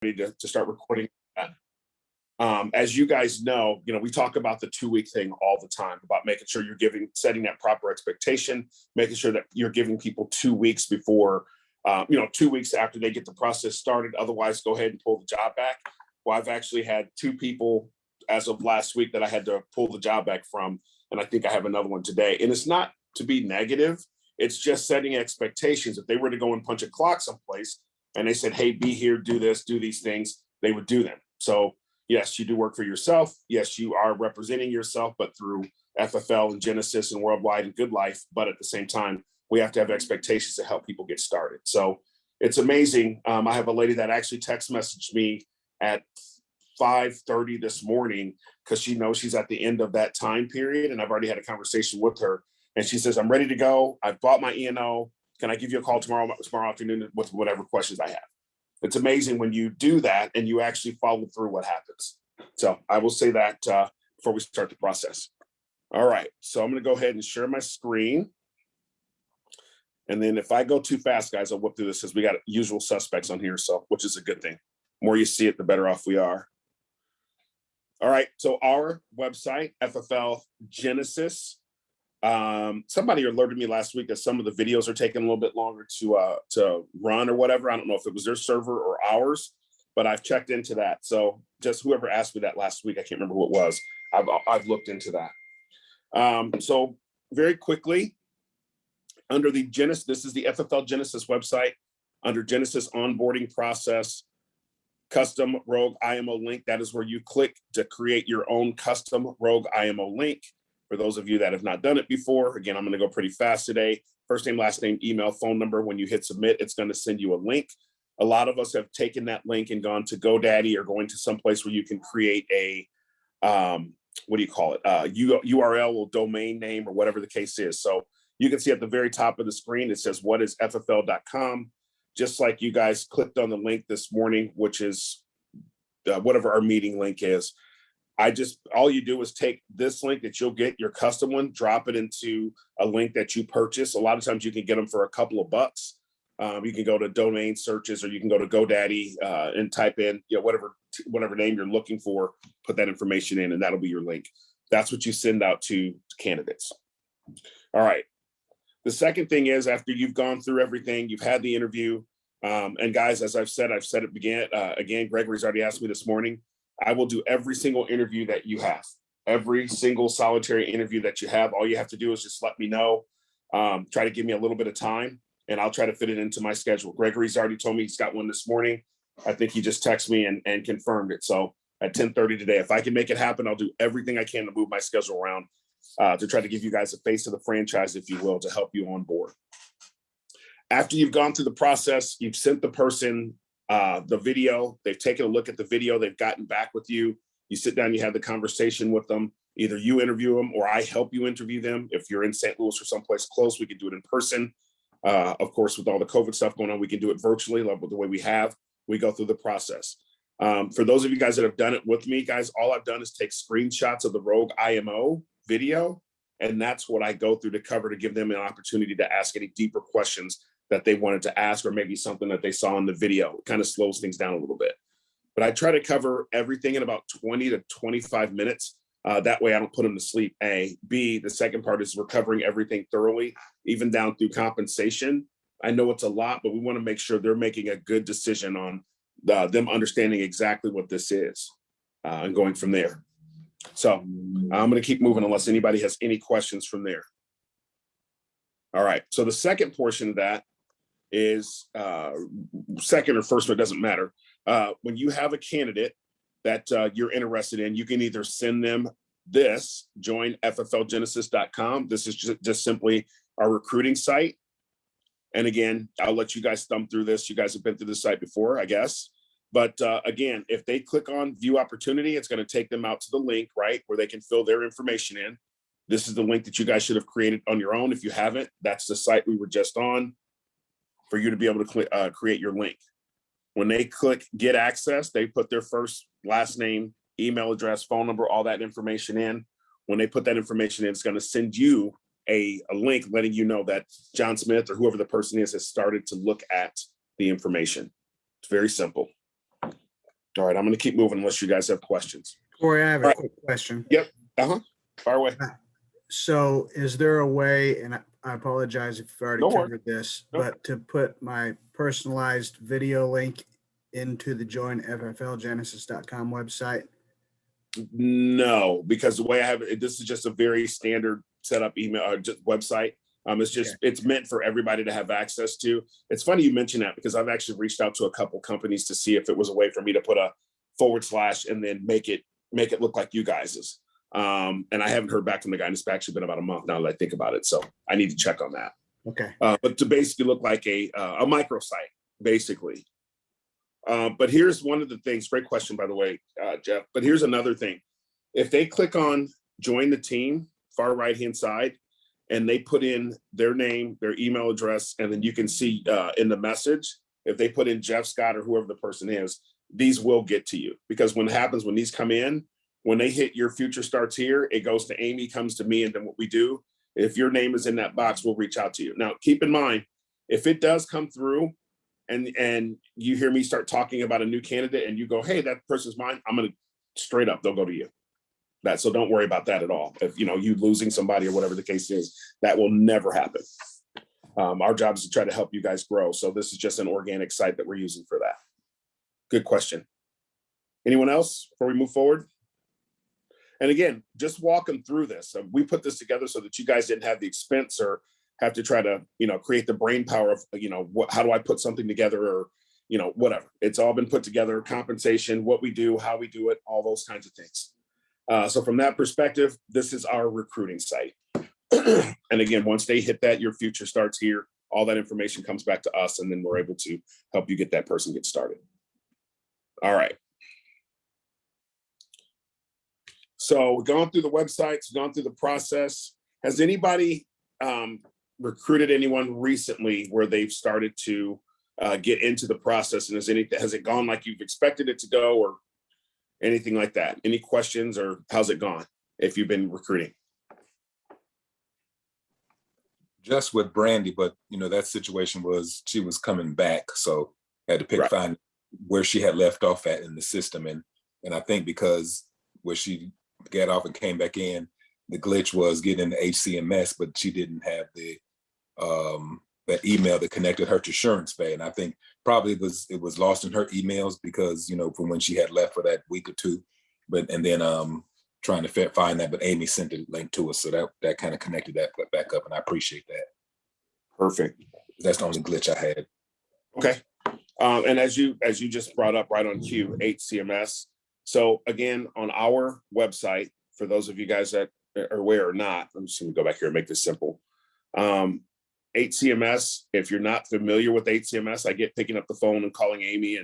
to start recording that. As you guys know, we talk about the 2-week thing all the time about making sure you're setting that proper expectation, making sure that you're giving people 2 weeks before, 2 weeks after they get the process started. Otherwise, go ahead and pull the job back. Well, I've actually had 2 people as of last week that I had to pull the job back from, and I think I have another one today. And it's not to be negative. It's just setting expectations. If they were to go and punch a clock someplace and they said, hey, be here, do this, do these things, they would do them. So yes, you do work for yourself. Yes, you are representing yourself, but through FFL and Genesis and Worldwide and Good Life. But at the same time, we have to have expectations to help people get started. So it's amazing. I have a lady that actually text messaged me at 5:30 this morning because she knows she's at the end of that time period. And I've already had a conversation with her. And she says, I'm ready to go. I've bought my E&O. Can I give you a call tomorrow afternoon with whatever questions I have? It's amazing when you do that and you actually follow through what happens. So I will say that before we start the process. All right, so I'm gonna go ahead and share my screen. And then if I go too fast, guys, I'll whip through this because we got usual suspects on here, so which is a good thing. The more you see it, the better off we are. All right, so our website, FFL Genesis. Somebody alerted me last week that some of the videos are taking a little bit longer to run or whatever. I don't know if it was their server or ours, but I've checked into that. So just whoever asked me that last week, I can't remember who it was. I've looked into that. So very quickly, under the Genesis, this is the FFL Genesis website. Under Genesis onboarding process, custom Rogue IMO link. That is where you click to create your own custom Rogue IMO link. For those of you that have not done it before, again, I'm going to go pretty fast today. First name, last name, email, phone number. When you hit submit, it's going to send you a link. A lot of us have taken that link and gone to GoDaddy or going to some place where you can create a, URL or domain name or whatever the case is. So you can see at the very top of the screen, it says, what is FFL.com? Just like you guys clicked on the link this morning, which is whatever our meeting link is. All you do is take this link that you'll get, your custom one, drop it into a link that you purchase. A lot of times you can get them for a couple of bucks. You can go to domain searches or you can go to GoDaddy and type in, whatever name you're looking for, put that information in, and that'll be your link. That's what you send out to candidates. All right. The second thing is after you've gone through everything, you've had the interview. And guys, as I've said it again, Gregory's already asked me this morning, I will do every single interview that you have, every single solitary interview that you have. All you have to do is just let me know, try to give me a little bit of time, and I'll try to fit it into my schedule. Gregory's already told me he's got one this morning. I think he just texted me and confirmed it. So at 10:30 today, if I can make it happen, I'll do everything I can to move my schedule around to try to give you guys a face of the franchise, if you will, to help you on board. After you've gone through the process, you've sent the person the video, they've taken a look at the video, they've gotten back with you. You sit down, you have the conversation with them. Either you interview them or I help you interview them. If you're in St. Louis or someplace close, we can do it in person. Of course, with all the COVID stuff going on, we can do it virtually, like the way we have. We go through the process. For those of you guys that have done it with me, guys, all I've done is take screenshots of the Rogue IMO video, and that's what I go through to cover, to give them an opportunity to ask any deeper questions that they wanted to ask, or maybe something that they saw in the video. It kind of slows things down a little bit. But I try to cover everything in about 20 to 25 minutes. That way I don't put them to sleep, A. B, the second part is we're covering everything thoroughly, even down through compensation. I know it's a lot, but we want to make sure they're making a good decision on them understanding exactly what this is and going from there. So I'm going to keep moving unless anybody has any questions from there. All right, so the second portion of that is second or first, it doesn't matter. When you have a candidate that you're interested in, you can either send them this, join fflgenesis.com. This is just simply our recruiting site. And again, I'll let you guys thumb through this. You guys have been through the site before, I guess. But again, if they click on view opportunity, it's going to take them out to the link, right, where they can fill their information in. This is the link that you guys should have created on your own. If you haven't, that's the site we were just on for you to be able to create your link. When they click get access, they put their first, last name, email address, phone number, all that information in. When they put that information in, it's going to send you a link letting you know that John Smith or whoever the person is has started to look at the information. It's very simple. All right, I'm going to keep moving unless you guys have questions. Corey, I have All a right. quick question. Yep. Fire away. So is there a way, and I apologize if you've already No worries. covered this, No. but to put my personalized video link into the join FFLgenesis.com website? No, because the way I have it, this is just a very standard setup email just website. It's just it's meant for everybody to have access to. It's funny you mention that because I've actually reached out to a couple companies to see if it was a way for me to put a / and then make it look like you guys's. And I haven't heard back from the guy. And it's actually been about a month now that I think about it, so I need to check on that. Okay. But to basically look like a microsite, basically. But here's one of the things. Great question, by the way, Jeff. But here's another thing. If they click on join the team, far right-hand side, and they put in their name, their email address, and then you can see in the message, if they put in Jeff Scott or whoever the person is, these will get to you. Because when it happens, when these come in, when they hit your future starts here, it goes to Amy, comes to me, and then what we do, if your name is in that box, we'll reach out to you. Now, keep in mind, if it does come through and you hear me start talking about a new candidate and you go, hey, that person's mine, I'm going to straight up, they'll go to you. So don't worry about that at all. If you losing somebody or whatever the case is, that will never happen. Our job is to try to help you guys grow. So this is just an organic site that we're using for that. Good question. Anyone else before we move forward? And again, just walk them through this. We put this together so that you guys didn't have the expense or have to try to, create the brain power of, how do I put something together or, whatever. It's all been put together, compensation, what we do, how we do it, all those kinds of things. So from that perspective, this is our recruiting site. And again, once they hit that, your future starts here. All that information comes back to us, and then we're able to help you get that person get started. All right. So we've gone through the websites, gone through the process. Has anybody recruited anyone recently where they've started to get into the process? And has it gone like you've expected it to go or anything like that? Any questions, or how's it gone if you've been recruiting? Just with Brandy, but that situation was she was coming back, so I had to find where she had left off at in the system, and I think because where she got off and came back in, the glitch was getting the HCMS, but she didn't have the that email that connected her to SuranceBay, and I think probably it was lost in her emails because from when she had left for that week or two, and then trying to find that, but Amy sent a link to us, so that kind of connected that back up, and I appreciate that. Perfect. That's the only glitch I had. Okay. And as you just brought up right on cue, HCMS. So again, on our website, for those of you guys that are aware or not, I'm just going to go back here and make this simple. HCMS, if you're not familiar with HCMS, I get picking up the phone and calling Amy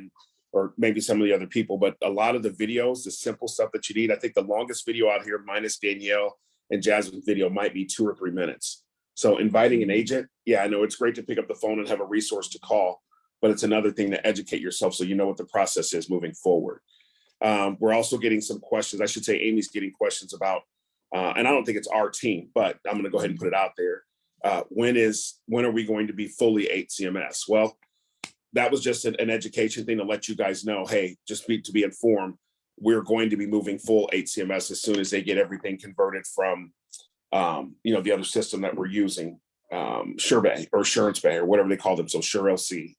or maybe some of the other people, but a lot of the videos, the simple stuff that you need, I think the longest video out here, minus Danielle and Jasmine's video, might be 2 or 3 minutes. So inviting an agent, I know it's great to pick up the phone and have a resource to call, but it's another thing to educate yourself so you know what the process is moving forward. We're also getting some questions. I should say Amy's getting questions about, and I don't think it's our team, but I'm going to go ahead and put it out there. When are we going to be fully HCMS? Well, that was just an education thing to let you guys know, hey, just to be informed, we're going to be moving full HCMS as soon as they get everything converted from, the other system that we're using, SureBay or SuranceBay or whatever they call them. So SureLC.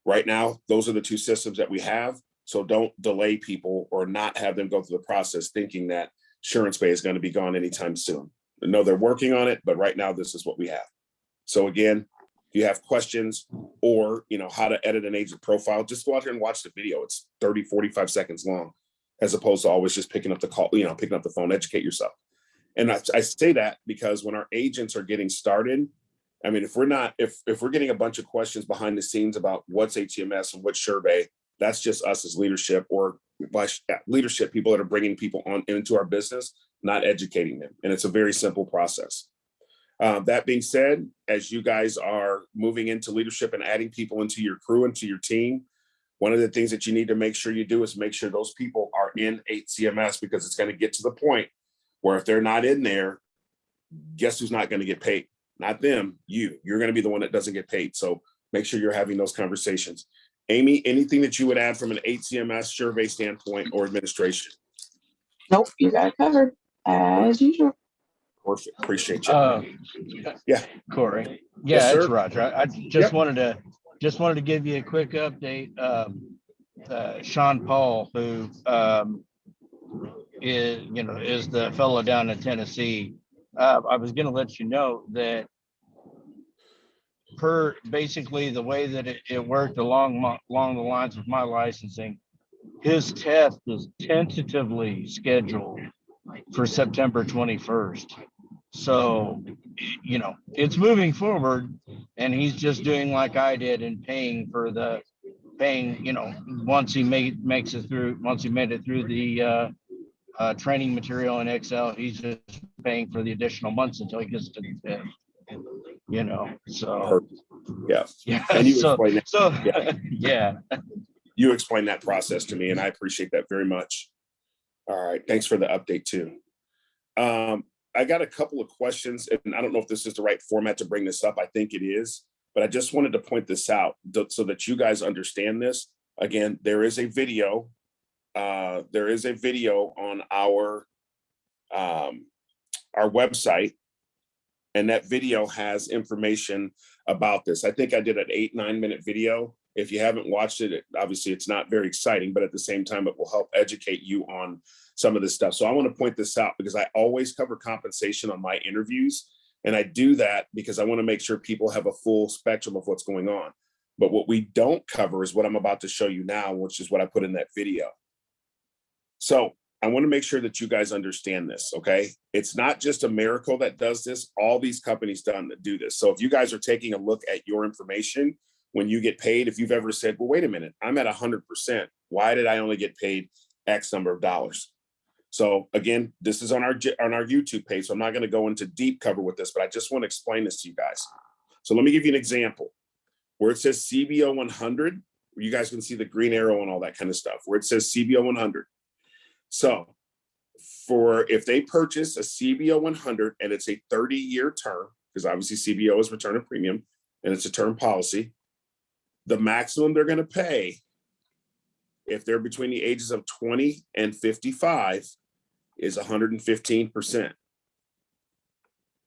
Right now, those are the 2 systems that we have. So don't delay people or not have them go through the process thinking that SuranceBay is going to be gone anytime soon. I know they're working on it, but right now this is what we have. So again, if you have questions or how to edit an agent profile, just go out here and watch the video. It's 30, 45 seconds long, as opposed to always just picking up the call, picking up the phone. Educate yourself. And I say that because when our agents are getting started, I mean, if we're getting a bunch of questions behind the scenes about what's HCMS and what's SureBay, that's just us as leadership or leadership people that are bringing people on into our business, not educating them. And it's a very simple process. That being said, as you guys are moving into leadership and adding people into your crew, into your team, one of the things that you need to make sure you do is make sure those people are in HCMS, because it's going to get to the point where if they're not in there, guess who's not going to get paid? Not them, you. You're going to be the one that doesn't get paid. So make sure you're having those conversations. Amy, anything that you would add from an HCMS survey standpoint or administration? Nope, you got it covered as usual. Perfect. Appreciate you. Yeah, Corey. Yes, Yeah, it's sir. Roger. I just wanted to give you a quick update. Sean Paul, who is the fellow down in Tennessee. I was going to let you know that per basically the way that it worked along the lines of my licensing, his test is tentatively scheduled for September 21st. So, it's moving forward, and he's just doing like I did and paying, once he made it through the training material in Excel, he's just paying for the additional months until he gets to the fifth. So Yeah. yeah. And you So explain that. yeah. Yeah. You explained that process to me, and I appreciate that very much. All right. Thanks for the update too. I got a couple of questions, and I don't know if this is the right format to bring this up. I think it is, but I just wanted to point this out so that you guys understand this. Again, there is a video. There is a video on our website, and that video has information about this. I think I did an 8-9 minute video. If you haven't watched it, obviously it's not very exciting, but at the same time, it will help educate you on some of this stuff. So I want to point this out because I always cover compensation on my interviews. And I do that because I want to make sure people have a full spectrum of what's going on. But what we don't cover is what I'm about to show you now, which is what I put in that video. So I want to make sure that you guys understand this, okay? It's not just America that does this. All these companies do this. So if you guys are taking a look at your information, when you get paid, if you've ever said, well, wait a minute, I'm at 100%. Why did I only get paid X number of dollars? So again, this is on our YouTube page. So I'm not going to go into deep cover with this, but I just want to explain this to you guys. So let me give you an example where it says CBO 100. You guys can see the green arrow and all that kind of stuff where it says CBO 100. So if they purchase a CBO 100 and it's a 30-year term, because obviously CBO is return of premium and it's a term policy, the maximum they're going to pay if they're between the ages of 20 and 55 is 115%.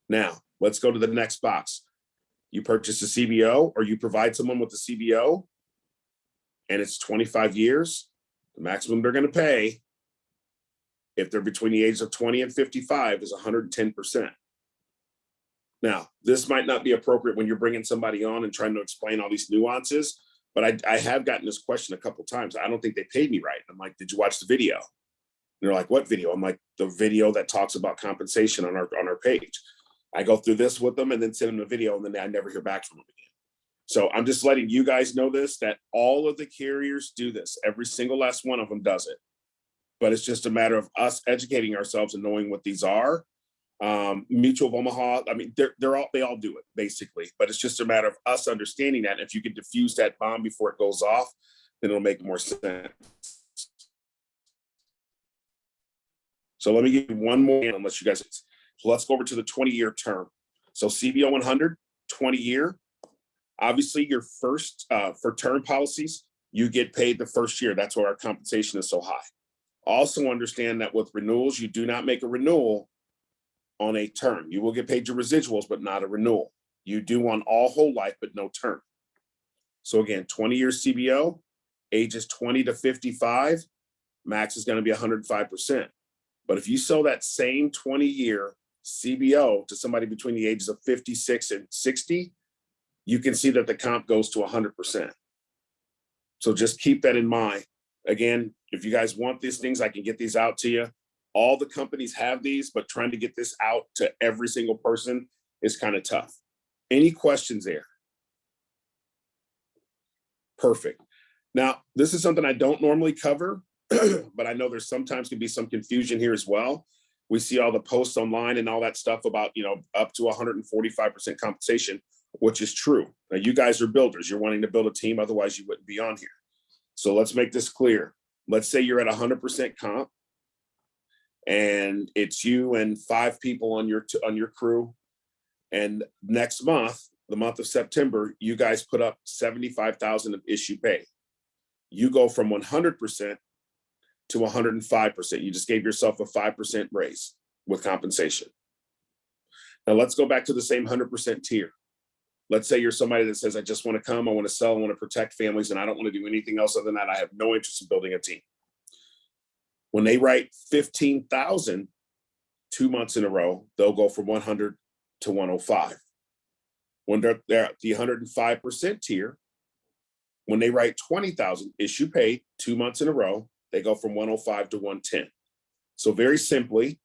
Now, let's go to the next box. You purchase a CBO or you provide someone with a CBO and it's 25 years, the maximum they're going to pay if they're between the ages of 20 and 55 is 110%. Now, this might not be appropriate when you're bringing somebody on and trying to explain all these nuances, but I have gotten this question a couple of times. I don't think they paid me right. I'm like, did you watch the video? And they're like, what video? I'm like, the video that talks about compensation on our page. I go through this with them and then send them the video, and then I never hear back from them again. So I'm just letting you guys know this, that all of the carriers do this. Every single last one of them does it. But it's just a matter of us educating ourselves and knowing what these are. Mutual of Omaha, I mean, they all do it basically, but it's just a matter of us understanding that. If you can diffuse that bomb before it goes off, then it'll make more sense. So let me give you one more, unless you guys, so let's go over to the 20-year term. So CBO 100, 20-year, obviously your first, for term policies, you get paid the first year. That's why our compensation is so high. Also understand that with renewals, you do not make a renewal on a term. You will get paid your residuals, but not a renewal. You do on all whole life, but no term. So again, 20-year CBO, ages 20 to 55, max is going to be 105%. But if you sell that same 20-year CBO to somebody between the ages of 56 and 60, you can see that the comp goes to 100%. So just keep that in mind. Again, if you guys want these things, I can get these out to you. All the companies have these, but trying to get this out to every single person is kind of tough. Any questions there? Perfect. Now, this is something I don't normally cover, but I know there's sometimes can be some confusion here as well. We see all the posts online and all that stuff about, up to 145% compensation, which is true. Now, you guys are builders. You're wanting to build a team. Otherwise, you wouldn't be on here. So let's make this clear. Let's say you're at 100% comp and it's you and 5 people on your crew. And next month, the month of September, you guys put up $75,000 of issue pay. you go from 100% to 105%. You just gave yourself a 5% raise with compensation. Now let's go back to the same 100% tier. Let's say you're somebody that says, I just want to come, I want to sell, I want to protect families, and I don't want to do anything else other than that. I have no interest in building a team. When they write 15,000 2 months in a row, they'll go from 100 to 105. When they're at the 105% tier, when they write 20,000 issue paid 2 months in a row, they go from 105 to 110. So very simply,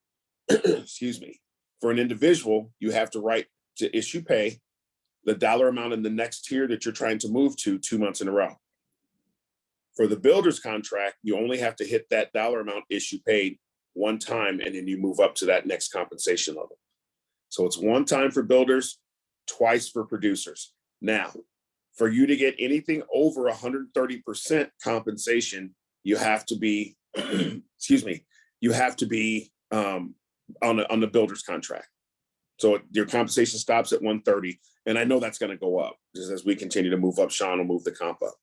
excuse me, for an individual, you have to write to issue pay the dollar amount in the next tier that you're trying to move to 2 months in a row. For the builder's contract, you only have to hit that dollar amount issue paid one time, and then you move up to that next compensation level. So it's one time for builders, twice for producers. Now, for you to get anything over 130% compensation, you have to be, excuse me, you have to be on the builder's contract. So your compensation stops at 130. And I know that's going to go up just as we continue to move up. Sean will move the comp up.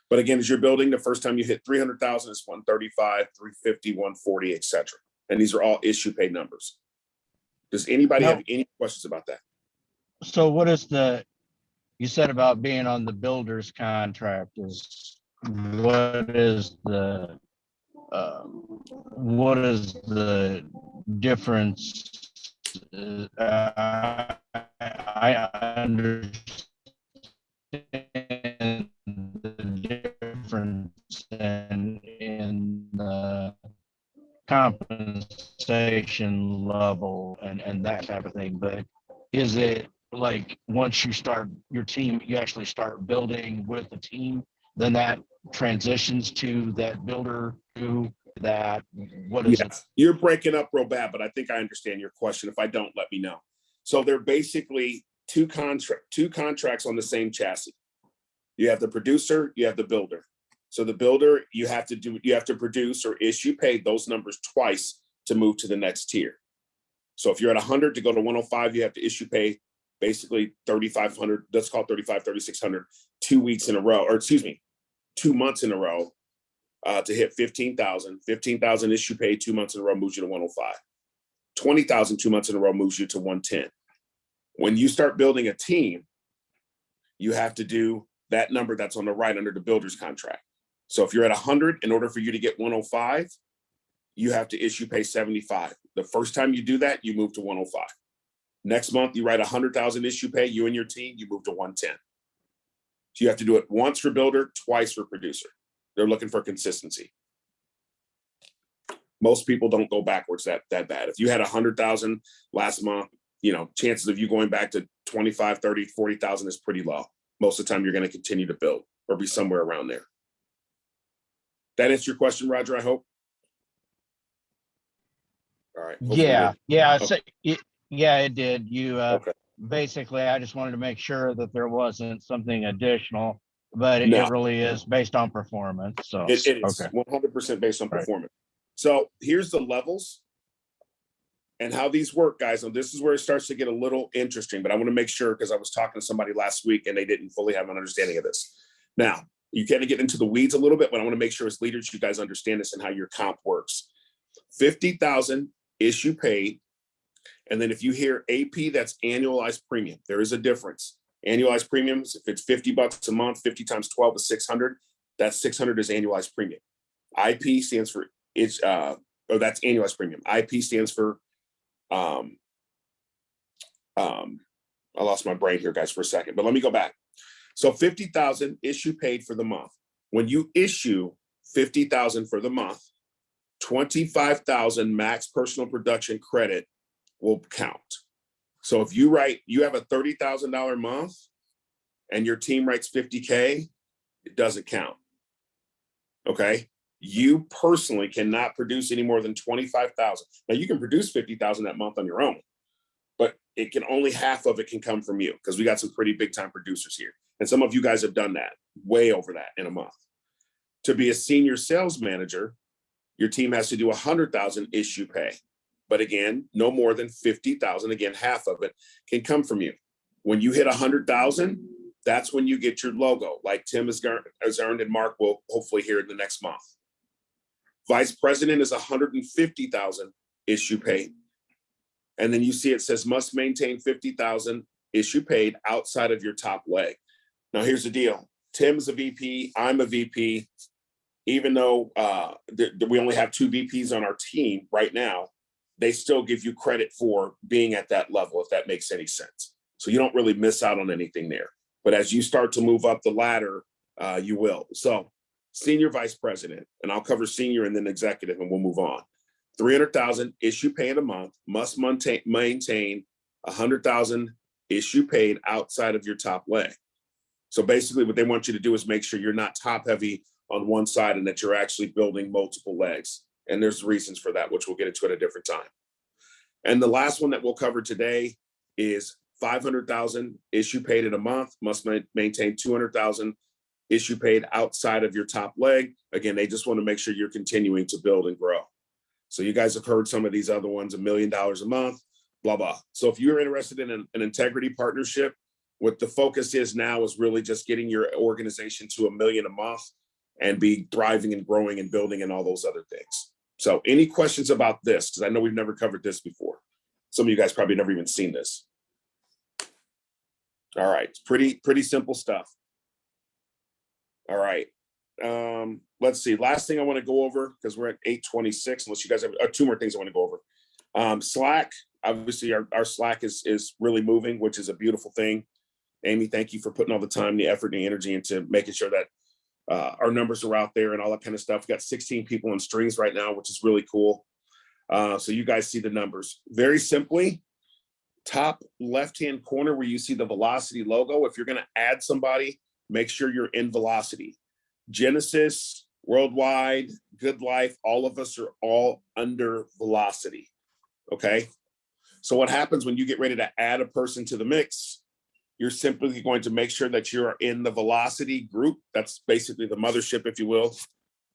But again, as you're building, the first time you hit 300,000, it's 135, 350, 140, et cetera. And these are all issue paid numbers. Does anybody have any questions about that? So what is you said about being on the builder's contract what is the difference? I understand the difference in the compensation level and that type of thing, but is it like once you start your team, you actually start building with the team, then that transitions to that builder to that? What is it? You're breaking up real bad, but I think I understand your question. If I don't, let me know. So they're basically two contracts on the same chassis. You have the producer, you have the builder. So the builder, you have to produce or issue pay those numbers twice to move to the next tier. So if you're at 100 to go to 105, you have to issue pay basically 3,500, let's call it 35, 3,600, 2 weeks in a row, or excuse me, 2 months in a row to hit 15,000. 15,000 issue pay 2 months in a row moves you to 105. 20,000 2 months in a row moves you to 110. When you start building a team, you have to do that number that's on the right under the builder's contract. So if you're at 100, in order for you to get 105, you have to issue pay 75. The first time you do that, you move to 105. Next month, you write 100,000 issue pay, you and your team, you move to 110. So you have to do it once for builder, twice for producer. They're looking for consistency. Most people don't go backwards that bad. If you had 100,000 last month, chances of you going back to 25, 30, 40,000 is pretty low. Most of the time you're going to continue to build or be somewhere around there. That answer your question, Roger, I hope? All right. Yeah. Okay. So it did. You Okay. basically, I just wanted to make sure that there wasn't something additional, but No. it really is based on performance. So It is okay. 100% based on Right. performance. So here's the levels and how these work, guys. And this is where it starts to get a little interesting, but I want to make sure, because I was talking to somebody last week and they didn't fully have an understanding of this. Now, you kind of get into the weeds a little bit, but I want to make sure as leaders, you guys understand this and how your comp works. 50,000 issue paid. And then if you hear AP, that's annualized premium. There is a difference. Annualized premiums, if it's $50 a month, 50 times 12 is 600. That 600 is annualized premium. IP stands for that's annualized premium. IP stands for I lost my brain here, guys, for a second, but let me go back. So 50,000 issue paid for the month. When you issue 50,000 for the month, 25,000 max personal production credit will count. So if you have a $30,000 month and your team writes 50K, it doesn't count. Okay. You personally cannot produce any more than 25,000. Now you can produce 50,000 that month on your own, but it can only half of it can come from you, because we got some pretty big time producers here. And some of you guys have done that, way over that in a month. To be a senior sales manager, your team has to do 100,000 issue pay. But again, no more than 50,000. Again, half of it can come from you. When you hit 100,000, That's when you get your logo, like Tim has earned and Mark will hopefully hear in the next month. Vice president is 150,000 issue paid. And then you see it says must maintain 50,000 issue paid outside of your top leg. Now here's the deal. Tim's a VP, I'm a VP. Even though we only have 2 VPs on our team right now, they still give you credit for being at that level, if that makes any sense. So you don't really miss out on anything there. But as you start to move up the ladder, you will. So senior vice president, and I'll cover senior and then executive, and we'll move on. 300,000 issue paid a month, must maintain 100,000 issue paid outside of your top leg. So basically what they want you to do is make sure you're not top heavy on one side and that you're actually building multiple legs. And there's reasons for that, which we'll get into at a different time. And the last one that we'll cover today is 500,000 issue paid in a month, must maintain 200,000 issue paid outside of your top leg. Again, they just want to make sure you're continuing to build and grow. So you guys have heard some of these other ones, $1 million a month, blah, blah. So if you're interested in an integrity partnership, what the focus is now is really just getting your organization to $1 million a month and be thriving and growing and building and all those other things. So any questions about this? Because I know we've never covered this before. Some of you guys probably never even seen this. All right, it's pretty simple stuff. All right, let's see. Last thing I want to go over, because we're at 8:26, unless you guys have 2 more things I want to go over. Slack, obviously our Slack is really moving, which is a beautiful thing. Amy, thank you for putting all the time, the effort, and the energy into making sure that our numbers are out there and all that kind of stuff. We've got 16 people in strings right now, which is really cool. So you guys see the numbers. Very simply, top left-hand corner where you see the Velocity logo, if you're going to add somebody, make sure you're in Velocity. Genesis, Worldwide, Good Life, all of us are all under Velocity, okay? So what happens when you get ready to add a person to the mix, you're simply going to make sure that you're in the Velocity group. That's basically the mothership, if you will.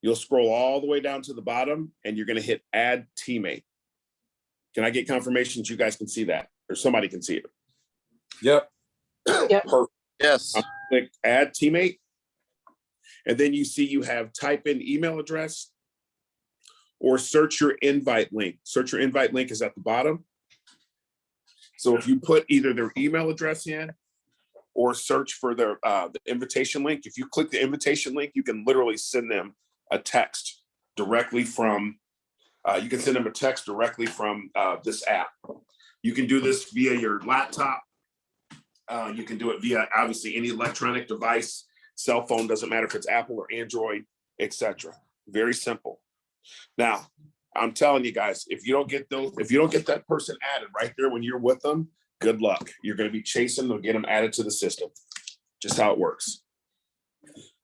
You'll scroll all the way down to the bottom and you're going to hit Add Teammate. Can I get confirmation that you guys can see that, or somebody can see it? Yep. Yep. Perfect. Yes. Click Add Teammate. And then you see you have type in email address or search your invite link. Search your invite link is at the bottom. So if you put either their email address in or search for their the invitation link, if you click the invitation link, you can literally send them a text directly from, this app. You can do this via your laptop. You can do it via, obviously, any electronic device, cell phone, doesn't matter if it's Apple or Android, etc. Very simple. Now, I'm telling you guys, if you don't get that person added right there when you're with them, good luck. You're going to be chasing to get them added to the system. Just how it works.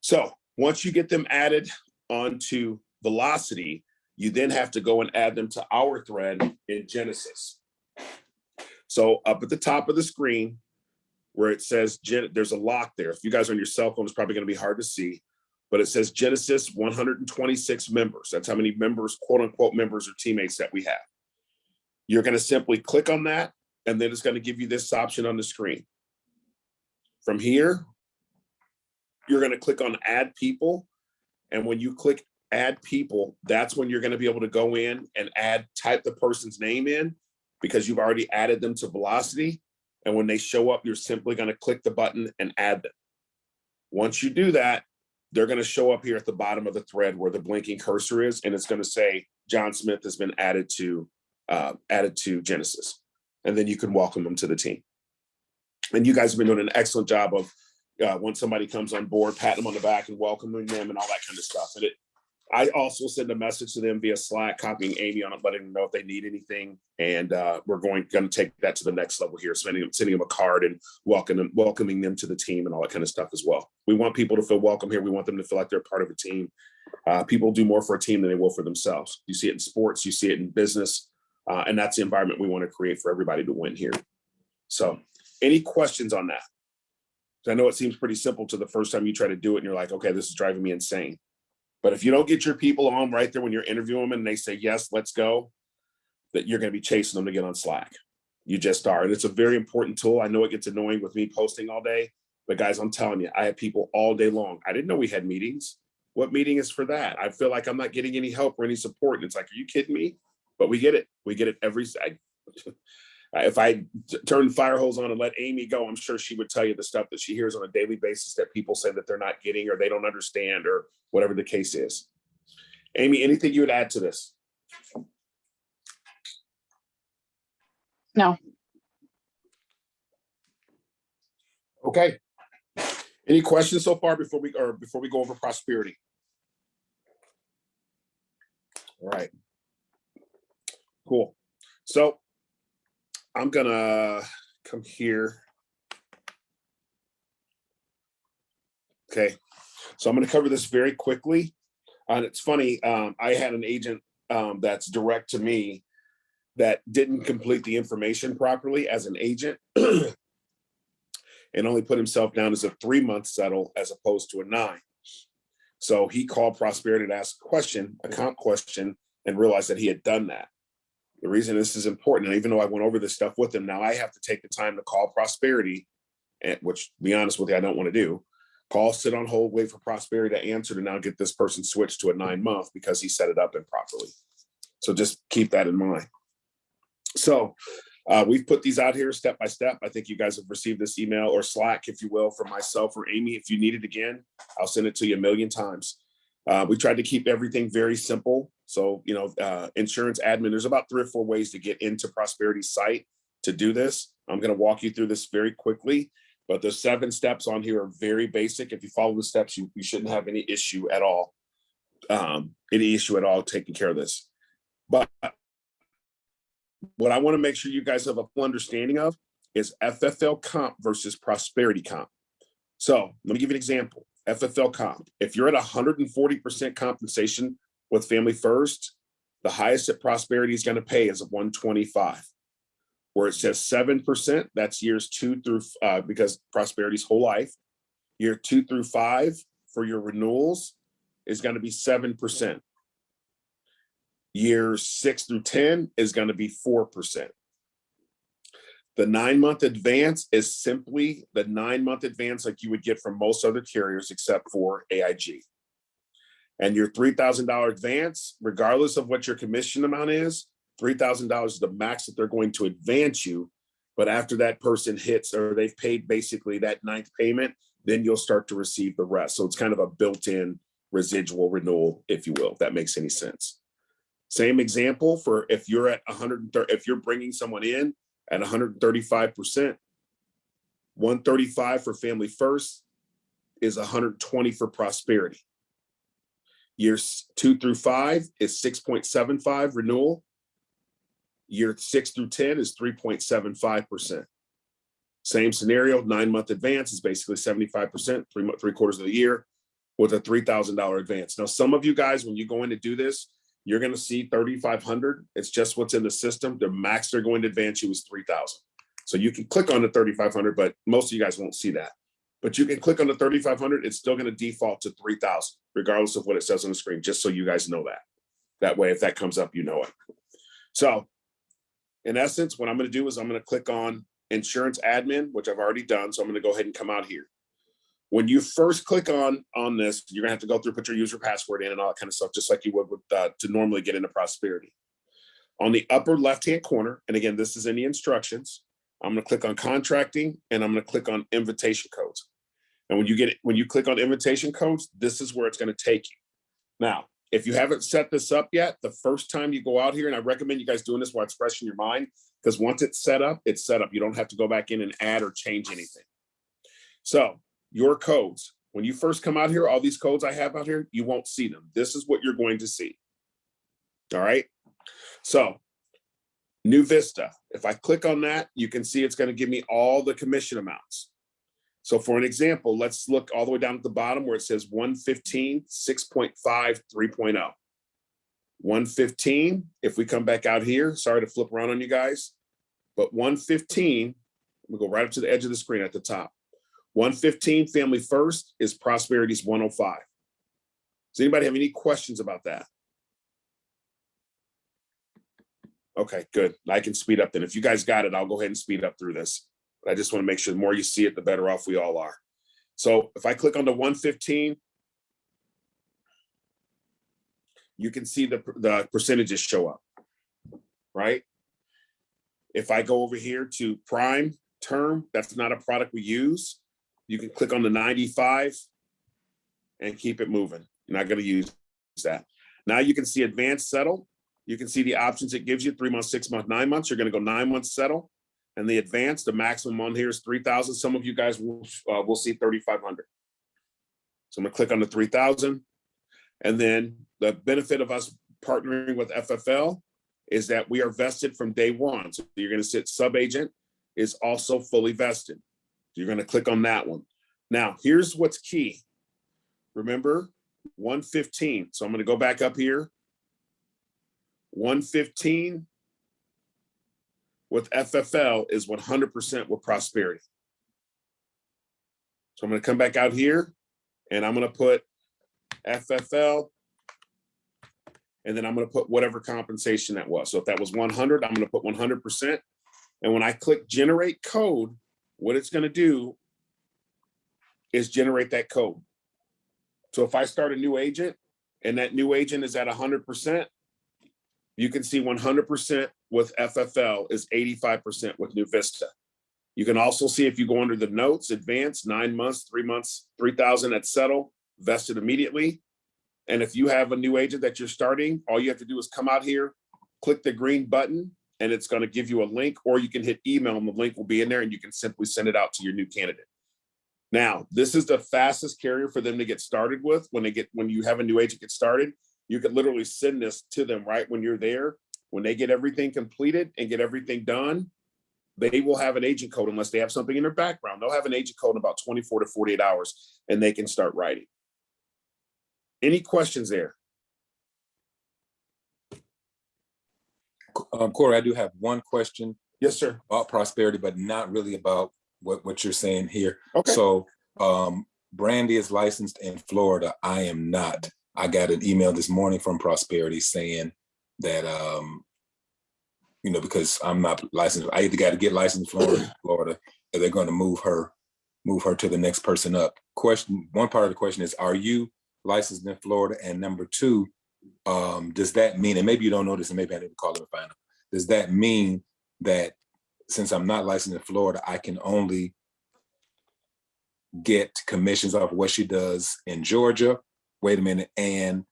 So once you get them added onto Velocity, you then have to go and add them to our thread in Genesis. So up at the top of the screen where it says, there's a lock there. If you guys are on your cell phone, it's probably going to be hard to see, but it says Genesis 126 members. That's how many members, quote unquote, members or teammates that we have. You're going to simply click on that, and then it's going to give you this option on the screen. From here, you're going to click on Add People. And when you click Add People, that's when you're going to be able to go in and type the person's name in, because you've already added them to Velocity. And when they show up, you're simply going to click the button and add them. Once you do that, they're going to show up here at the bottom of the thread where the blinking cursor is, and it's going to say John Smith has been added to Genesis. And then you can welcome them to the team. And you guys have been doing an excellent job of when somebody comes on board, patting them on the back and welcoming them and all that kind of stuff. And I also send a message to them via Slack, copying Amy on it, letting them know if they need anything. And we're going to take that to the next level here, sending them a card and welcoming them to the team and all that kind of stuff as well. We want people to feel welcome here. We want them to feel like they're part of a team. People do more for a team than they will for themselves. You see it in sports, you see it in business, and that's the environment we want to create for everybody to win here. So any questions on that? I know it seems pretty simple to the first time you try to do it and you're like, okay, this is driving me insane. But if you don't get your people on right there when you're interviewing them and they say, yes, let's go, that you're going to be chasing them to get on Slack. You just are. And it's a very important tool. I know it gets annoying with me posting all day, But guys, I'm telling you, I had people all day long. I didn't know we had meetings. What meeting is for that? I feel like I'm not getting any help or any support. And it's like, are you kidding me? But we get it. We get it every if I turn the fire hose on and let Amy go, I'm sure she would tell you the stuff that she hears on a daily basis that people say that they're not getting or they don't understand or whatever the case is. Amy, anything you would add to this? No. Okay. Any questions so far before we go over prosperity? All right. Cool. So I'm gonna come here. Okay. So I'm gonna cover this very quickly. And it's funny, I had an agent that's direct to me that didn't complete the information properly as an agent and only put himself down as a 3-month settle as opposed to a 9. So he called Prosperity to ask a question, a comp question, and realized that he had done that. The reason this is important, and even though I went over this stuff with him, now I have to take the time to call Prosperity, and which, to be honest with you, I don't want to do. Call, sit on hold, wait for Prosperity to answer to now get this person switched to a 9-month because he set it up improperly. So just keep that in mind. So we've put these out here step by step. I think you guys have received this email or Slack, if you will, from myself or Amy. If you need it again, I'll send it to you a million times. We tried to keep everything very simple. So, insurance admin, there's about 3 or 4 ways to get into Prosperity's site to do this. I'm going to walk you through this very quickly, but the 7 steps on here are very basic. If you follow the steps, you shouldn't have any issue at all. Taking care of this. But what I want to make sure you guys have a full understanding of is FFL comp versus Prosperity comp. So let me give you an example. FFL comp. If you're at 140% compensation with Family First, the highest that Prosperity is going to pay is a 125. Where it says 7%, that's years 2 through, because Prosperity's whole life. Year 2 through 5 for your renewals is going to be 7%. Years 6 through 10 is going to be 4%. The 9-month advance is simply the 9-month advance like you would get from most other carriers except for AIG. And your $3,000 advance, regardless of what your commission amount is, $3,000 is the max that they're going to advance you. But after that person hits or they've paid basically that 9th payment, then you'll start to receive the rest. So it's kind of a built-in residual renewal, if you will, if that makes any sense. Same example for if you're at 130, if you're bringing someone in at 135%, 135 for Family First is 120 for Prosperity. Years 2 through 5 is 6.75 renewal. Year 6 through 10 is 3.75%. Same scenario, 9-month advance is basically 75%, 3 quarters of the year with a $3,000 advance. Now, some of you guys, when you go in to do this, you're going to see 3,500. It's just what's in the system. The max they're going to advance you is 3,000. So you can click on the 3,500, but most of you guys won't see that. But you can click on the 3,500. It's still going to default to 3,000, regardless of what it says on the screen, just so you guys know that. That way, if that comes up, you know it. So in essence, what I'm going to do is I'm going to click on Insurance Admin, which I've already done. So I'm going to go ahead and come out here. When you first click on this, you're gonna have to go through, put your user password in and all that kind of stuff, just like you would with, to normally get into Prosperity. On the upper left-hand corner, and again, this is in the instructions, I'm gonna click on contracting and I'm gonna click on invitation codes. And when you click on invitation codes, this is where it's gonna take you. Now, if you haven't set this up yet, the first time you go out here, and I recommend you guys doing this while it's fresh in your mind, because once it's set up, it's set up. You don't have to go back in and add or change anything. So, your codes, when you first come out here, all these codes I have out here, you won't see them. This is what you're going to see. All right. So New Vista, if I click on that, you can see it's going to give me all the commission amounts. So for an example, let's look all the way down at the bottom where it says 115, 6.5, 3.0. 115, if we come back out here, sorry to flip around on you guys, but 115, we go right up to the edge of the screen at the top. 115 Family First is Prosperity's 105. Does anybody have any questions about that? Okay, good. I can speed up then. If you guys got it, I'll go ahead and speed up through this. But I just want to make sure the more you see it, the better off we all are. So if I click on the 115, you can see the percentages show up, right? If I go over here to prime term, that's not a product we use. You can click on the 95 and keep it moving. You're not going to use that. Now you can see advanced settle. You can see the options it gives you: 3 months, 6 months, 9 months. You're going to go 9 months settle. And the advanced, the maximum on here is 3,000. Some of you guys will see 3,500. So I'm going to click on the 3,000. And then the benefit of us partnering with FFL is that we are vested from day one. So you're going to sit sub-agent is also fully vested. You're going to click on that one. Now, here's what's key. Remember 115. So I'm going to go back up here. 115 with FFL is 100% with Prosperity. So I'm going to come back out here and I'm going to put FFL, and then I'm going to put whatever compensation that was. So if that was 100, I'm going to put 100%. And when I click generate code, what it's going to do is generate that code. So if I start a new agent and that new agent is at 100%, you can see 100% with FFL is 85% with New Vista. You can also see, if you go under the notes, advanced, 9 months, 3 months, 3,000 at settle, vested immediately. And if you have a new agent that you're starting, all you have to do is come out here, click the green button, and it's going to give you a link, or you can hit email and the link will be in there and you can simply send it out to your new candidate. Now, this is the fastest carrier for them to get started with. When you have a new agent get started, you could literally send this to them right when you're there. When they get everything completed and get everything done, they will have an agent code unless they have something in their background. They'll have an agent code in about 24 to 48 hours and they can start writing. Any questions there? Corey, I do have one question. Yes, sir. About Prosperity, but not really about what you're saying here. Okay. So Brandy is licensed in Florida. I am not. I got an email this morning from Prosperity saying that, because I'm not licensed, I either got to get licensed in Florida, or they're going to move her to the next person up. One part of the question is, are you licensed in Florida? And number two, does that mean, and maybe you don't know this, and maybe I didn't call it a final, does that mean that since I'm not licensed in Florida, I can only get commissions off of what she does in Georgia? Wait a minute. And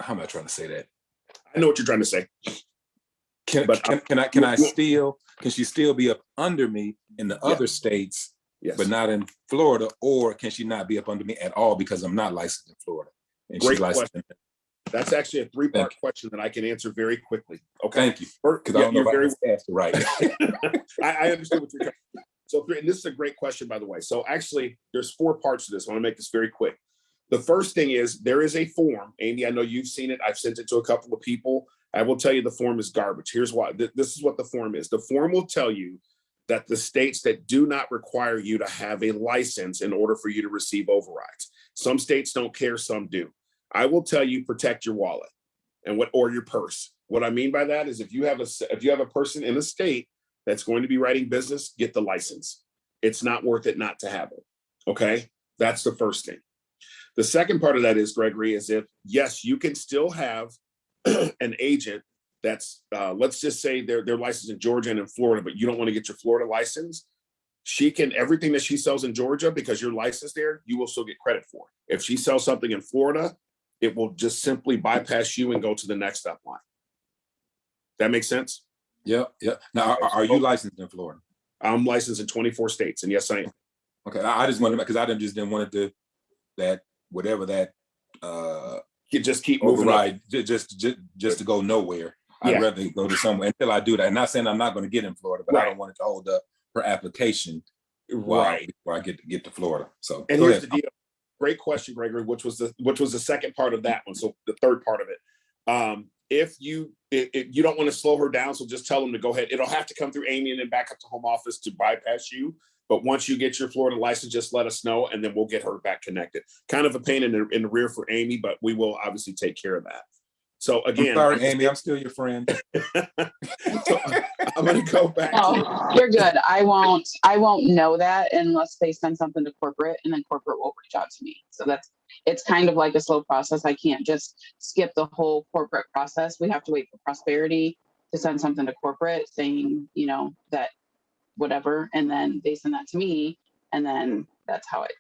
how am I trying to say that? I know what you're trying to say. Can she still be up under me in the other states, yes, but not in Florida? Or can she not be up under me at all because I'm not licensed in Florida? And Great she's licensed question. That's actually a 3-part question that I can answer very quickly. Okay. Thank you. Because I don't know if I asked it right. I understand what you're trying. So, and this is a great question, by the way. So actually, there's 4 parts to this. I want to make this very quick. The first thing is there is a form. Amy, I know you've seen it. I've sent it to a couple of people. I will tell you the form is garbage. Here's why. This is what the form is. The form will tell you that the states that do not require you to have a license in order for you to receive overrides. Some states don't care, some do. I will tell you, protect your wallet or your purse. What I mean by that is if you have a person in a state that's going to be writing business, get the license. It's not worth it not to have it. Okay. That's the first thing. The second part of that is, Gregory, is if, yes, you can still have an agent that's, let's just say they're licensed in Georgia and in Florida, but you don't want to get your Florida license. She can, everything that she sells in Georgia, because you're licensed there, you will still get credit for. If she sells something in Florida, it will just simply bypass you and go to the next upline. That makes sense? Yeah. Now, are you licensed in Florida? I'm licensed in 24 states, and yes, I am. Okay, I just wanted, because I just didn't want to that whatever that You just keep moving override just to go nowhere. Yeah. I'd rather go to somewhere until I do that. And not saying I'm not going to get in Florida, but I don't want it to hold up her application before I get to Florida. So, and here's the deal. Great question, Gregory. Which was the second part of that one. So the third part of it. If you don't want to slow her down, so just tell them to go ahead. It'll have to come through Amy and then back up to home office to bypass you. But once you get your Florida license, just let us know, and then we'll get her back connected. Kind of a pain in the rear for Amy, but we will obviously take care of that. So I'm again, sorry, Amy, I'm still your friend. so I'm going to go back to No, you're good. I won't know that unless they send something to corporate, and then corporate will reach out to me. So it's kind of like a slow process. I can't just skip the whole corporate process. We have to wait for Prosperity to send something to corporate saying, that whatever, and then they send that to me, and then that's how it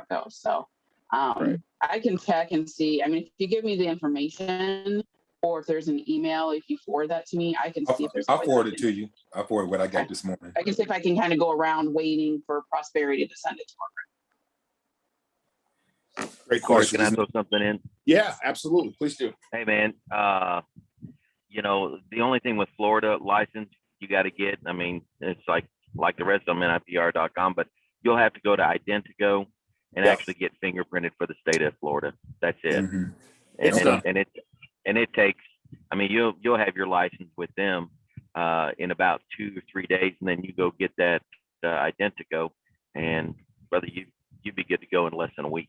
goes. So Right. I can check and see. I mean, if you give me the information, or if there's an email, if you forward that to me, I can see if there's. I'll forward it to you. I'll forward what I got Okay. this morning. I can see if I can kind of go around waiting for Prosperity to send it to corporate. great Corey, question. can I throw something in? Yeah, absolutely. Please do. Hey, man, the only thing with Florida license you got to get, I mean, it's like the rest of them, NIPR.com, but you'll have to go to Identigo and Yeah. actually get fingerprinted for the state of Florida. That's it. Mhm. It's not- And it takes, I mean, you'll have your license with them in about 2 or 3 days, and then you go get that Identigo, and brother, you'd be good to go in less than a week.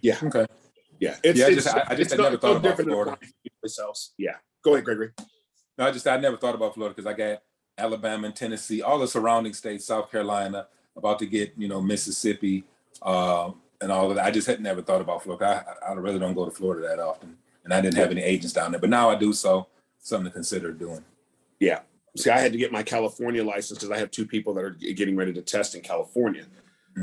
Yeah. Okay. Yeah. I just had never thought about different than Florida. Else. Yeah. Go ahead, Gregory. No, I never thought about Florida because I got Alabama and Tennessee, all the surrounding states, South Carolina, about to get, Mississippi, and all of that. I just had never thought about Florida. I really don't go to Florida that often, and I didn't have any agents down there, but now I do, so something to consider doing. Yeah. See, I had to get my California license because I have 2 people that are getting ready to test in California.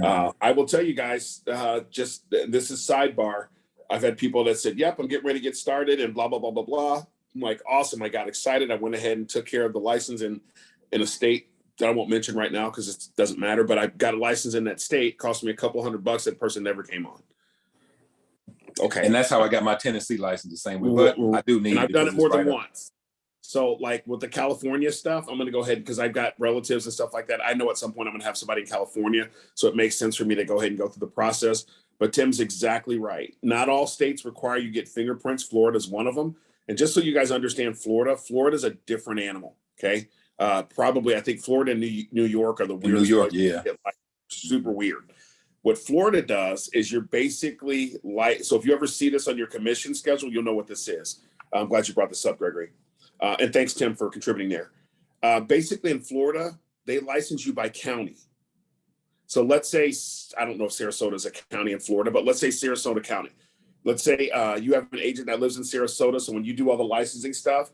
I will tell you guys, this is sidebar. I've had people that said, yep, I'm getting ready to get started and blah, blah, blah, blah, blah. I'm like, awesome. I got excited. I went ahead and took care of the license in a state that I won't mention right now because it doesn't matter, but I got a license in that state, cost me a couple $100. That person never came on. Okay. And that's how I got my Tennessee license the same way, but I do need and I've done it more than right once. So like with the California stuff, I'm going to go ahead because I've got relatives and stuff like that. I know at some point I'm going to have somebody in California. So it makes sense for me to go ahead and go through the process. But Tim's exactly right. Not all states require you get fingerprints. Florida is one of them. And just so you guys understand, Florida is a different animal. Okay. Probably, I think Florida and New York are the weirdest. New York, places yeah. to get, like, super weird. What Florida does is you're basically like, so if you ever see this on your commission schedule, you'll know what this is. I'm glad you brought this up, Gregory. And thanks, Tim, for contributing there. Basically, in Florida, they license you by county. So let's say, I don't know if Sarasota is a county in Florida, but let's say Sarasota County. Let's say you have an agent that lives in Sarasota. So when you do all the licensing stuff,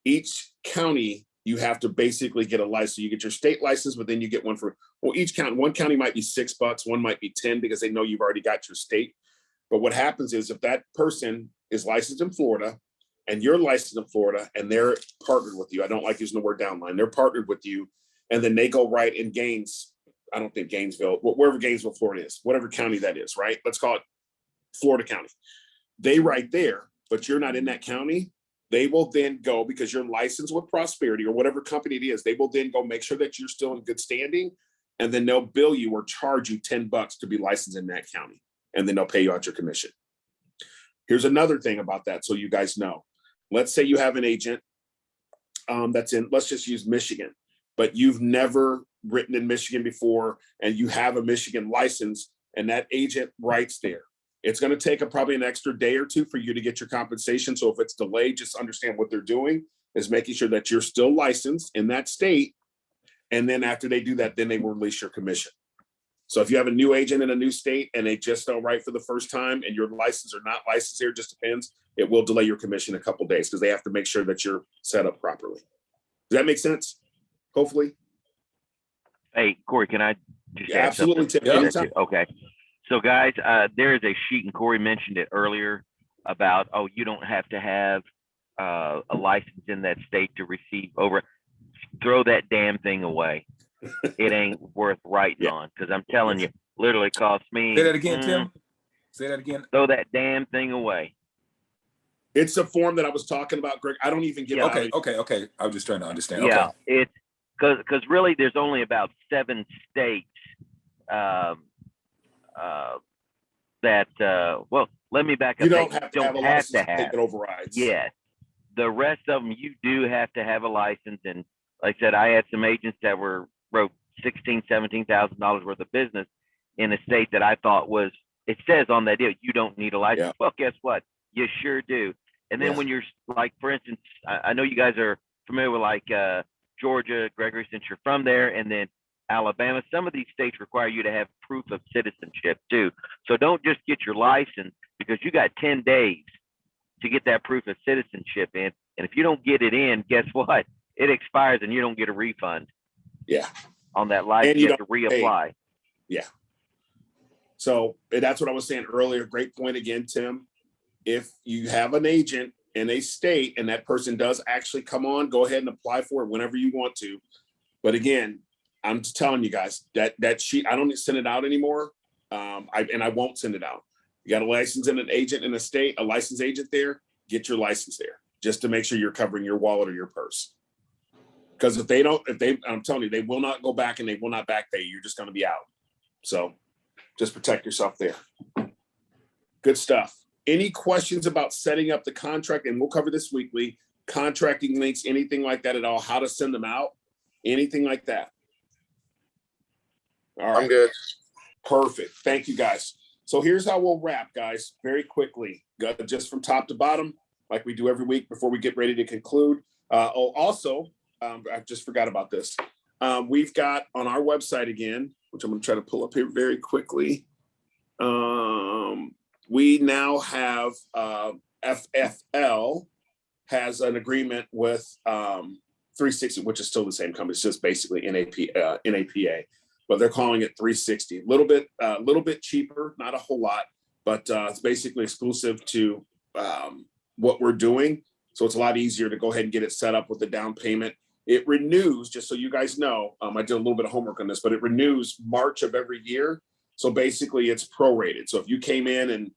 each county, you have to basically get a license. You get your state license, but then you get one for, each county. One county might be $6, one might be 10 because they know you've already got your state. But what happens is if that person is licensed in Florida, and you're licensed in Florida and they're partnered with you. I don't like using the word downline. They're partnered with you. And then they go right in I don't think Gainesville, wherever Gainesville, Florida is, whatever county that is, right? Let's call it Florida County. They right there, but you're not in that county. They will then go, because you're licensed with Prosperity or whatever company it is, they will then go make sure that you're still in good standing. And then they'll bill you or charge you $10 to be licensed in that county. And then they'll pay you out your commission. Here's another thing about that. So you guys know. Let's say you have an agent that's in, let's just use Michigan, but you've never written in Michigan before and you have a Michigan license and that agent writes there. It's going to take probably an extra day or 2 for you to get your compensation. So if it's delayed, just understand what they're doing is making sure that you're still licensed in that state. And then after they do that, then they will release your commission. So if you have a new agent in a new state and they just don't write for the first time and you're licensed or not licensed here, just depends, it will delay your commission a couple of days because they have to make sure that you're set up properly. Does that make sense? Hopefully. Hey, Corey, can I just add absolutely, something? Tim. Okay. So guys, there is a sheet, and Corey mentioned it earlier about, you don't have to have a license in that state to receive over. Throw that damn thing away. It ain't worth writing on, because I'm telling you, literally cost me. Say that again, Tim. Say that again. Throw that damn thing away. It's a form that I was talking about, Greg. I don't even give out. Okay. I was just trying to understand. Yeah, okay. it's because really there's only about 7 states that well, let me back up. You don't have to have a license to take it overrides. Yes. The rest of them, you do have to have a license. And like I said, I had some agents that wrote $16,000-$17,000 worth of business in a state that I thought was, it says on that deal, you don't need a license. Yeah. Well, guess what? You sure do. And then Yeah. when you're like, for instance, I know you guys are familiar with like Georgia, Gregory, since you're from there, and then Alabama. Some of these states require you to have proof of citizenship too. So don't just get your license, because you got 10 days to get that proof of citizenship in. And if you don't get it in, guess what? It expires and you don't get a refund Yeah. on that license. And You you have to reapply. Yeah. So that's what I was saying earlier. Great point again, Tim. If you have an agent in a state and that person does actually come on, go ahead and apply for it whenever you want to. But again, I'm just telling you guys that sheet, I don't send it out anymore. I won't send it out. You got a license and an agent in a state, a licensed agent there, get your license there just to make sure you're covering your wallet or your purse. Because I'm telling you, they will not go back and they will not back pay. You're just going to be out. So just protect yourself there. Good stuff. Any questions about setting up the contract? And we'll cover this weekly. Contracting links, anything like that at all? How to send them out? Anything like that? All right. I'm good. Perfect. Thank you, guys. So here's how we'll wrap, guys, very quickly, just from top to bottom, like we do every week before we get ready to conclude. I just forgot about this. We've got on our website again, which I'm going to try to pull up here very quickly. We now have FFL has an agreement with 360, which is still the same company. It's just basically NAPA, but they're calling it 360. A little bit cheaper, not a whole lot, but it's basically exclusive to what we're doing. So it's a lot easier to go ahead and get it set up with the down payment. It renews, just so you guys know, I did a little bit of homework on this, but it renews March of every year. So basically it's prorated. So if you came in and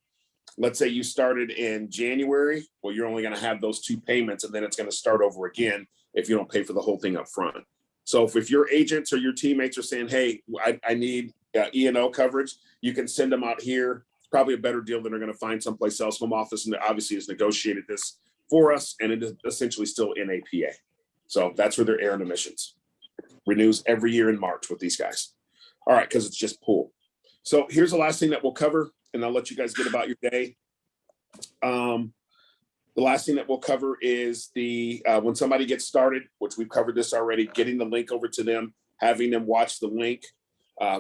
let's say you started in January, well, you're only going to have those 2 payments, and then it's going to start over again if you don't pay for the whole thing up front. So if your agents or your teammates are saying, hey, I need E&O coverage, you can send them out here. It's probably a better deal than they're going to find someplace else. Home office and obviously has negotiated this for us, and it is essentially still NAPA. So that's where their air and emissions renews every year in March with these guys. All right, because it's just pool. So here's the last thing that we'll cover, and I'll let you guys get about your day. The last thing that we'll cover is the when somebody gets started, which we've covered this already, getting the link over to them, having them watch the link.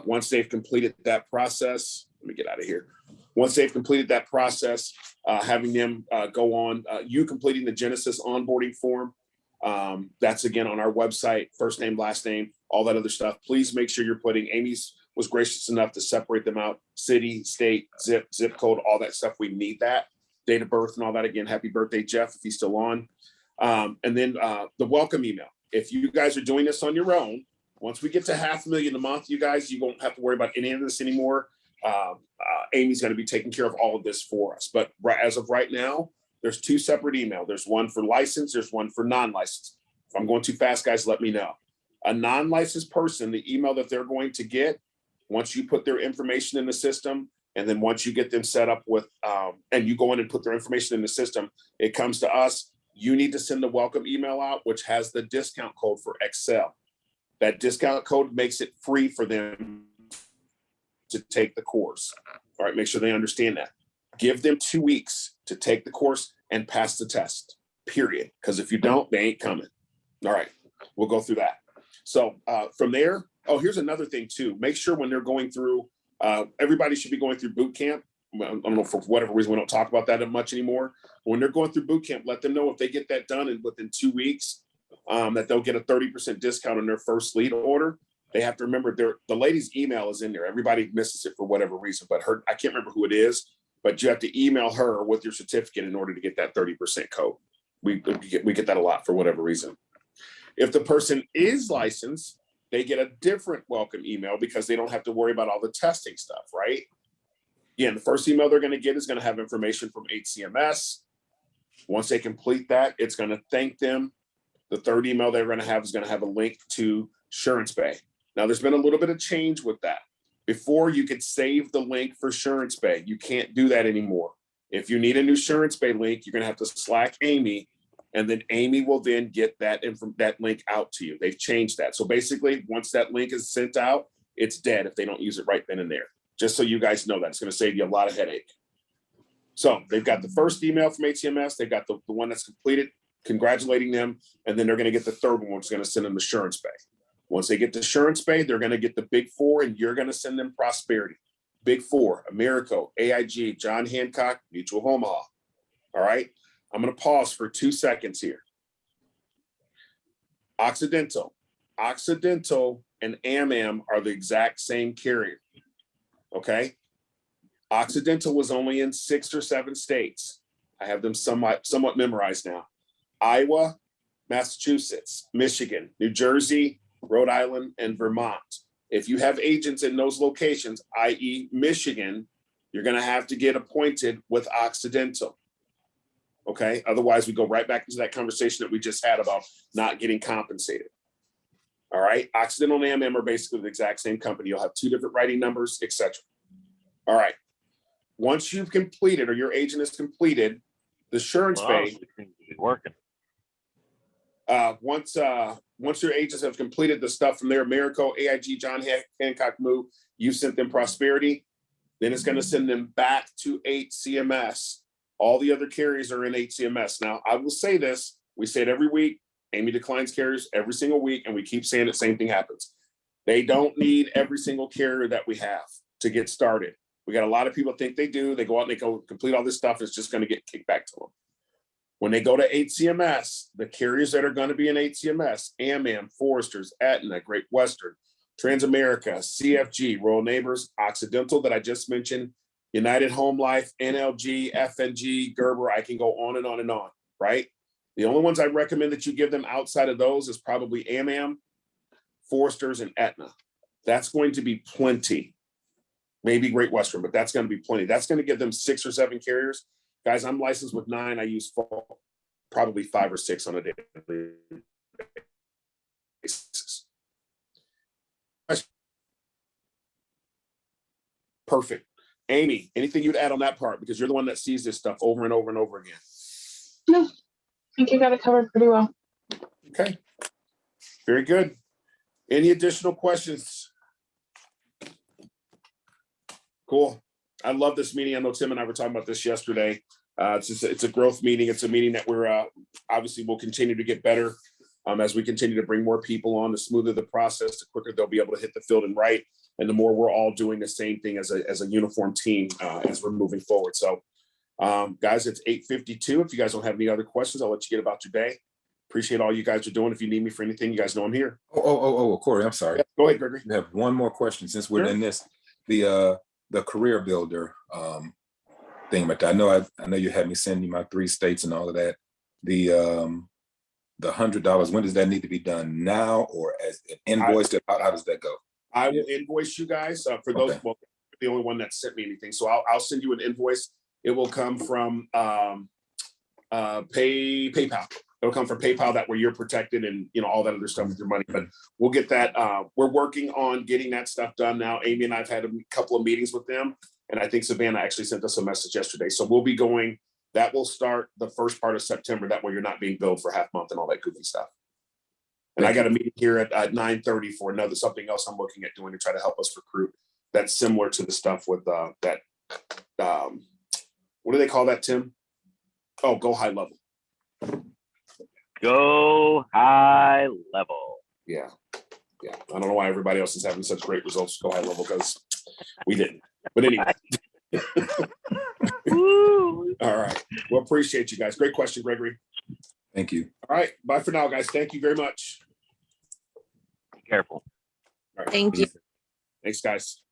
Once they've completed that process, let me get out of here. Once they've completed that process, having them go on, you completing the Genesis onboarding form. That's again on our website, first name, last name, all that other stuff. Please make sure you're putting, Amy's was gracious enough to separate them out, city, state, zip code, all that stuff. We need that, date of birth and all that. Again, happy birthday, Jeff, if he's still on. And then the welcome email. If you guys are doing this on your own, once we get to $500,000 a month, you guys, you won't have to worry about any of this anymore. Amy's going to be taking care of all of this for us. But as of right now, there's 2 separate emails. There's one for licensed, there's one for non-licensed. If I'm going too fast, guys, let me know. A non-licensed person, the email that they're going to get, once you put their information in the system, and then once you get them set up with, and you go in and put their information in the system, it comes to us. You need to send the welcome email out, which has the discount code for Excel. That discount code makes it free for them to take the course. All right, make sure they understand that. Give them 2 weeks to take the course and pass the test, period. Because if you don't, they ain't coming. All right, we'll go through that. So from there, here's another thing too. Make sure when they're going through, everybody should be going through boot camp. I don't know, for whatever reason, we don't talk about that much anymore. When they're going through boot camp, let them know if they get that done and within 2 weeks, that they'll get a 30% discount on their first lead order. They have to remember the lady's email is in there. Everybody misses it for whatever reason, but I can't remember who it is, but you have to email her with your certificate in order to get that 30% code. We get that a lot for whatever reason. If the person is licensed, they get a different welcome email because they don't have to worry about all the testing stuff, right? Again, the first email they're going to get is going to have information from HCMS. Once they complete that, it's going to thank them. The third email they're going to have is going to have a link to Surance Bay. Now, there's been a little bit of change with that. Before, you could save the link for Surance Bay. You can't do that anymore. If you need a new Surance Bay link, you're going to have to Slack Amy, and then Amy will then get that link out to you. They've changed that. So basically, once that link is sent out, it's dead if they don't use it right then and there. Just so you guys know that. It's going to save you a lot of headache. So they've got the first email from HCMS. They've got the one that's completed, congratulating them. And then they're going to get the third one, which is going to send them Assurance Bay. Once they get the Assurance Bay, they're going to get the big four, and you're going to send them Prosperity. Big four, Americo, AIG, John Hancock, Mutual Omaha. All right. I'm going to pause for 2 seconds here. Occidental and AmAm are the exact same carrier. Okay. Occidental was only in 6 or 7 states. I have them somewhat memorized now. Iowa, Massachusetts, Michigan, New Jersey, Rhode Island, and Vermont. If you have agents in those locations, i.e. Michigan, you're going to have to get appointed with Occidental. Okay. Otherwise, we go right back into that conversation that we just had about not getting compensated. All right. Occidental and AmAm are basically the exact same company. You'll have 2 different writing numbers, etc. All right. Once you've completed, or your agent has completed the Assurance Bay, working. Once your agents have completed the stuff from there, Americo, AIG, John Hancock, Moo, you sent them Prosperity, then it's going to send them back to HCMS. All the other carriers are in HCMS. Now, I will say this, we say it every week. Amy declines carriers every single week, and we keep saying it, same thing happens. They don't need every single carrier that we have to get started. We got a lot of people think they do. They go out and they go complete all this stuff. It's just going to get kicked back to them. When they go to HCMS, the carriers that are going to be in HCMS, AmAm, Foresters, Aetna, Great Western, Transamerica, CFG, Royal Neighbors, Occidental that I just mentioned, United Home Life, NLG, FNG, Gerber, I can go on and on and on, right? The only ones I recommend that you give them outside of those is probably AmAm, Foresters, and Aetna. That's going to be plenty. Maybe Great Western, but that's going to be plenty. That's going to give them 6 or 7 carriers. Guys, I'm licensed with 9. I use probably 5 or 6 on a daily basis. Perfect. Amy, anything you'd add on that part? Because you're the one that sees this stuff over and over and over again. No, I think you got it covered pretty well. Okay. Very good. Any additional questions? Cool. I love this meeting. I know Tim and I were talking about this yesterday. It's a growth meeting. It's a meeting that we're obviously will continue to get better as we continue to bring more people on. The smoother the process, the quicker they'll be able to hit the field and write, and the more we're all doing the same thing as a uniform team as we're moving forward. So, guys, it's 8:52. If you guys don't have any other questions, I'll let you get about your day. Appreciate all you guys are doing. If you need me for anything, you guys know I'm here. Corey, I'm sorry. Yeah, go ahead, Gregory. I have one more question since we're in this. The career builder thing, but I know you had me send you my 3 states and all of that. The $100, when does that need to be done now, or as an invoice? How does that go? I will invoice you guys for those. Well, the only one that sent me anything, so I'll send you an invoice. It will come from PayPal. It'll come from PayPal, that way you're protected and all that other stuff with your money. But we'll get that. We're working on getting that stuff done now. Amy and I've had a couple of meetings with them, and I think Savannah actually sent us a message yesterday. So we'll be going. That will start the first part of September. That way you're not being billed for half month and all that goofy stuff. And I got a meeting here at 9:30 for something else I'm looking at doing to try to help us recruit. That's similar to the stuff with that. What do they call that, Tim? Oh, Go High Level. Go high level. Yeah. I don't know why everybody else is having such great results with Go High Level, because we didn't. But anyway. All right. Well, appreciate you guys. Great question, Gregory. Thank you. All right. Bye for now, guys. Thank you very much. Be careful. All right. Thank you. Thanks, guys.